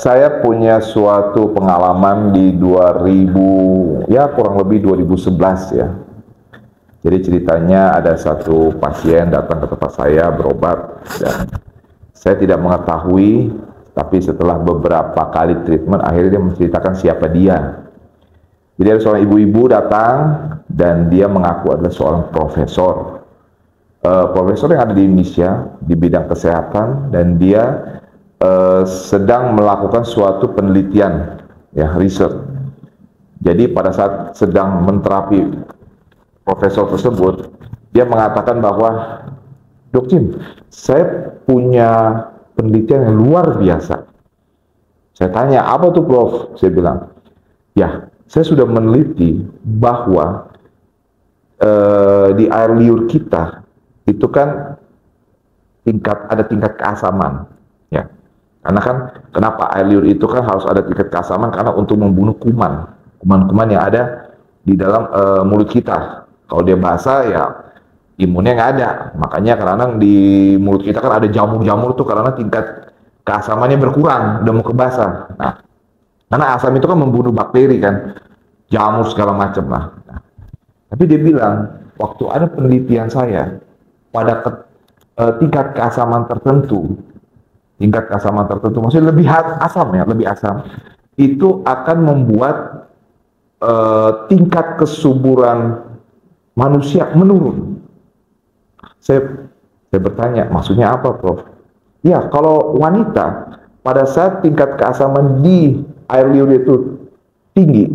Saya punya suatu pengalaman di 2000, ya kurang lebih 2011 ya. Jadi ceritanya ada satu pasien datang ke tempat saya berobat dan saya tidak mengetahui, tapi setelah beberapa kali treatment akhirnya dia menceritakan siapa dia. Jadi ada seorang ibu-ibu datang dan dia mengaku adalah seorang profesor. Profesor yang ada di Indonesia di bidang kesehatan, dan dia sedang melakukan suatu penelitian, ya, research. Jadi pada saat sedang menterapi profesor tersebut, dia mengatakan bahwa, "Dok Jim, saya punya penelitian yang luar biasa." Saya tanya, "Apa tuh, Prof?" Saya bilang, "Ya, saya sudah meneliti bahwa di air liur kita itu kan ada tingkat keasaman, ya. Karena kan kenapa air liur itu kan harus ada tingkat keasaman, karena untuk membunuh kuman-kuman yang ada di dalam mulut kita. Kalau dia basah ya imunnya nggak ada. Makanya kadang-kadang di mulut kita kan ada jamur-jamur tuh, karena tingkat keasamannya berkurang, udah mau kebasah. Nah, karena asam itu kan membunuh bakteri kan, jamur segala macam lah. Nah, tapi dia bilang, waktu ada penelitian saya pada tingkat keasaman tertentu, maksudnya lebih asam ya, lebih asam, itu akan membuat tingkat kesuburan manusia menurun. Saya bertanya, maksudnya apa, Prof? Ya, kalau wanita pada saat tingkat keasaman di air liur itu tinggi,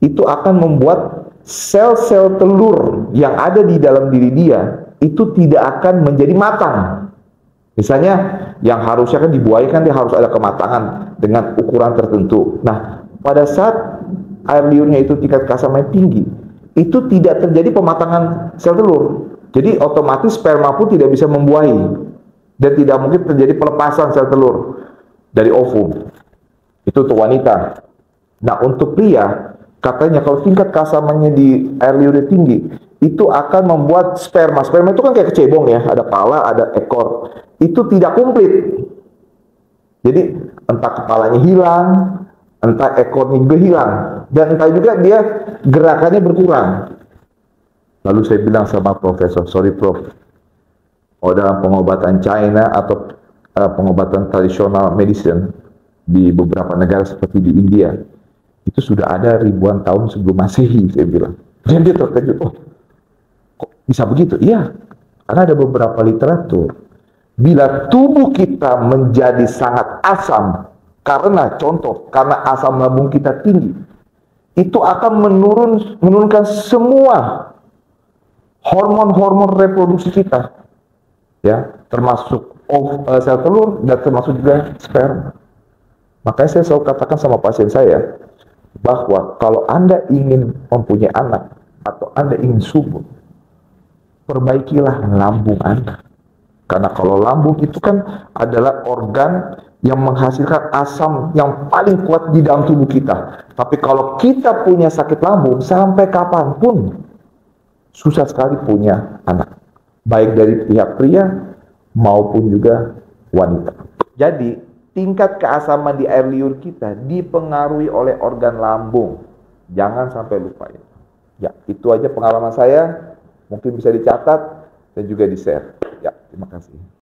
itu akan membuat sel-sel telur yang ada di dalam diri dia itu tidak akan menjadi matang. Misalnya yang harusnya kan di buaya kan dia harus ada kematangan dengan ukuran tertentu. Nah, pada saat air liurnya itu tingkat keasaman tinggi, itu tidak terjadi pematangan sel telur. Jadi otomatis sperma pun tidak bisa membuahi, dan tidak mungkin terjadi pelepasan sel telur dari ovum. Itu untuk wanita. Nah, untuk pria, katanya kalau tingkat keasamannya di air liurnya tinggi, itu akan membuat sperma itu kan kayak kecebong ya, ada kepala, ada ekor, itu tidak komplit. Jadi entah kepalanya hilang, entah ekornya juga hilang, dan entah juga dia gerakannya berkurang. Lalu saya bilang sama profesor, "Sorry Prof, oh, dalam pengobatan China atau pengobatan tradisional medicine di beberapa negara seperti di India, itu sudah ada ribuan tahun sebelum Masehi," saya bilang. Dan dia terkejut, "Oh, kok bisa begitu?" Iya, karena ada beberapa literatur. Bila tubuh kita menjadi sangat asam, karena asam lambung kita tinggi, itu akan menurunkan semua hormon-hormon reproduksi kita, ya, termasuk sel telur dan termasuk juga sperma. Makanya saya selalu katakan sama pasien saya bahwa kalau Anda ingin mempunyai anak atau Anda ingin subur, perbaikilah lambung Anda. Karena kalau lambung itu kan adalah organ yang menghasilkan asam yang paling kuat di dalam tubuh kita. Tapi kalau kita punya sakit lambung, sampai kapanpun susah sekali punya anak, baik dari pihak pria maupun juga wanita. Jadi tingkat keasaman di air liur kita dipengaruhi oleh organ lambung. Jangan sampai lupa ya. Ya, itu aja pengalaman saya. Mungkin bisa dicatat dan juga di-share. Ya, terima kasih.